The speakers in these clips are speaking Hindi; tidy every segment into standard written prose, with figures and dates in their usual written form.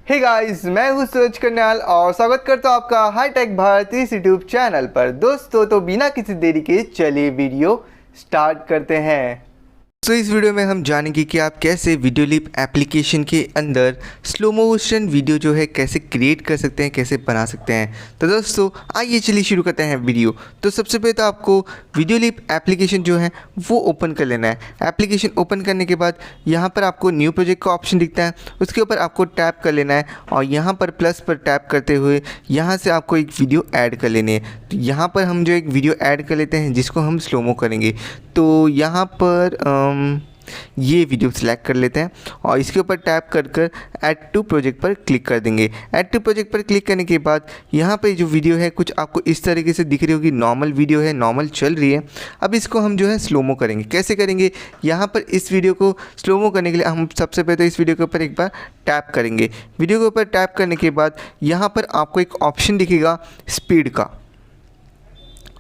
हे गाइस, मैं हूँ सूरज कन्याल और स्वागत करता हूँ आपका हाई टेक भारत इस यूट्यूब चैनल पर। दोस्तों, तो बिना किसी देरी के चलिए वीडियो स्टार्ट करते हैं। तो इस वीडियो में हम जानेंगे कि आप कैसे वीडियोलिप एप्लीकेशन के अंदर स्लो मोशन वीडियो जो है कैसे क्रिएट कर सकते हैं, कैसे बना सकते हैं। तो दोस्तों आइए चलिए शुरू करते हैं वीडियो। तो सबसे पहले तो आपको वीडियोलिप एप्लीकेशन जो है वो ओपन कर लेना है। एप्लीकेशन ओपन करने के बाद यहाँ पर आपको न्यू प्रोजेक्ट का ऑप्शन दिखता है, उसके ऊपर आपको टैप कर लेना है और यहाँ पर प्लस पर टैप करते हुए यहाँ से आपको एक वीडियो ऐड कर लेनी है। तो यहाँ पर हम जो एक वीडियो ऐड कर लेते हैं जिसको हम स्लोमो करेंगे। तो यहाँ पर ये वीडियो सिलेक्ट कर लेते हैं और इसके ऊपर टैप कर कर ऐड टू प्रोजेक्ट पर क्लिक कर देंगे। ऐड टू प्रोजेक्ट पर क्लिक करने के बाद यहाँ पे जो वीडियो है कुछ आपको इस तरीके से दिख रही होगी। नॉर्मल वीडियो है, नॉर्मल चल रही है। अब इसको हम जो है स्लोमो करेंगे। कैसे करेंगे? यहाँ पर इस वीडियो को स्लोमो करने के लिए हम सबसे पहले तो इस वीडियो के ऊपर एक बार टैप करेंगे। वीडियो के ऊपर टैप करने के बाद यहाँ पर आपको एक ऑप्शन दिखेगा स्पीड का।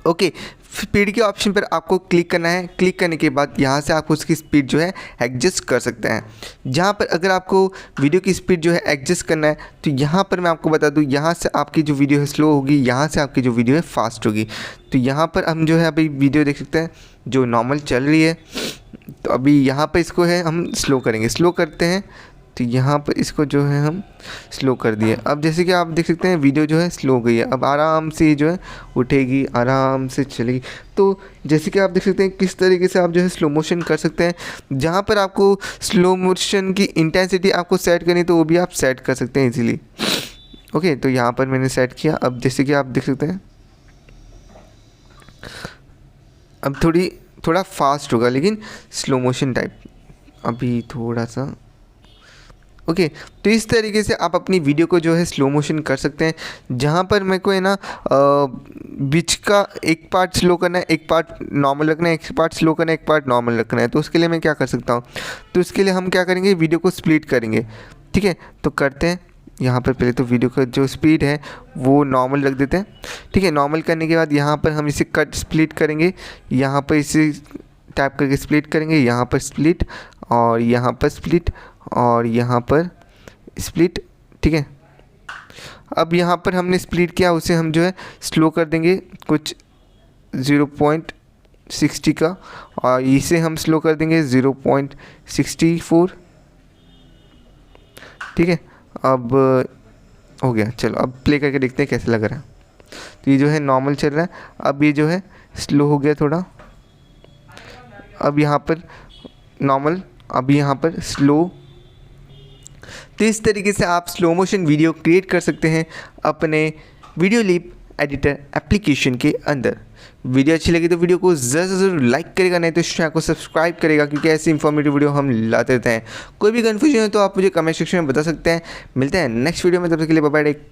ओके, स्पीड के ऑप्शन पर आपको क्लिक करना है। क्लिक करने के बाद यहाँ से आप उसकी स्पीड जो है एडजस्ट कर सकते हैं। जहाँ पर अगर आपको वीडियो की स्पीड जो है एडजस्ट करना है तो यहाँ पर मैं आपको बता दूँ, यहाँ से आपकी जो वीडियो है स्लो होगी, यहाँ से आपकी जो वीडियो है फास्ट होगी। तो यहाँ पर हम जो है अभी वीडियो देख सकते हैं जो नॉर्मल चल रही है। तो अभी यहाँ पर इसको है हम स्लो करेंगे। स्लो करते हैं तो यहाँ पर इसको जो है हम स्लो कर दिए। अब जैसे कि आप देख सकते हैं वीडियो जो है स्लो हो गई है। अब आराम से ये जो है उठेगी, आराम से चलेगी। तो जैसे कि आप देख सकते हैं किस तरीके से आप जो है स्लो मोशन कर सकते हैं। जहाँ पर आपको स्लो मोशन की इंटेंसिटी आपको सेट करनी तो वो भी आप सेट कर सकते हैं इजीली। ओके, तो यहाँ पर मैंने सेट किया। अब जैसे कि आप देख सकते हैं अब थोड़ा फास्ट होगा लेकिन स्लो मोशन टाइप अभी थोड़ा सा। ओके, तो इस तरीके से आप अपनी वीडियो को जो है स्लो मोशन कर सकते हैं। जहाँ पर मेरे को है ना बीच का एक पार्ट स्लो करना है, एक पार्ट नॉर्मल रखना है, एक पार्ट स्लो करना है, एक पार्ट नॉर्मल रखना है। तो उसके लिए मैं क्या कर सकता हूँ? तो उसके लिए हम क्या करेंगे, वीडियो को स्प्लिट करेंगे। ठीक है, तो करते हैं। यहाँ पर पहले तो वीडियो का जो स्पीड है वो नॉर्मल रख देते हैं। ठीक है, नॉर्मल करने के बाद यहाँ पर हम इसे कट स्प्लिट करेंगे। यहाँ पर इसे टैप करके स्प्लिट करेंगे। यहाँ पर स्प्लिट और यहाँ पर स्प्लिट और यहाँ पर स्प्लिट। ठीक है, अब यहाँ पर हमने स्प्लिट किया उसे हम जो है स्लो कर देंगे कुछ 0.60 का और इसे हम स्लो कर देंगे 0.64। ठीक है, अब हो गया। चलो अब प्ले करके देखते हैं कैसे लग रहा है। तो ये जो है नॉर्मल चल रहा है, अब ये जो है स्लो हो गया थोड़ा। अब यहाँ पर नॉर्मल, अब यहाँ पर स्लो। तो इस तरीके से आप स्लो मोशन वीडियो क्रिएट कर सकते हैं अपने वीडियोलिप एडिटर एप्लीकेशन के अंदर। वीडियो अच्छी लगी तो वीडियो को ज़रूर लाइक करेगा, नहीं तो इस चैनल को सब्सक्राइब करेगा क्योंकि ऐसी इंफॉर्मेटिव वीडियो हम लाते रहते हैं। कोई भी कन्फ्यूजन हो तो आप मुझे कमेंट सेक्शन में बता सकते हैं। मिलते हैं नेक्स्ट वीडियो में, तब तक के लिए बाय बाय।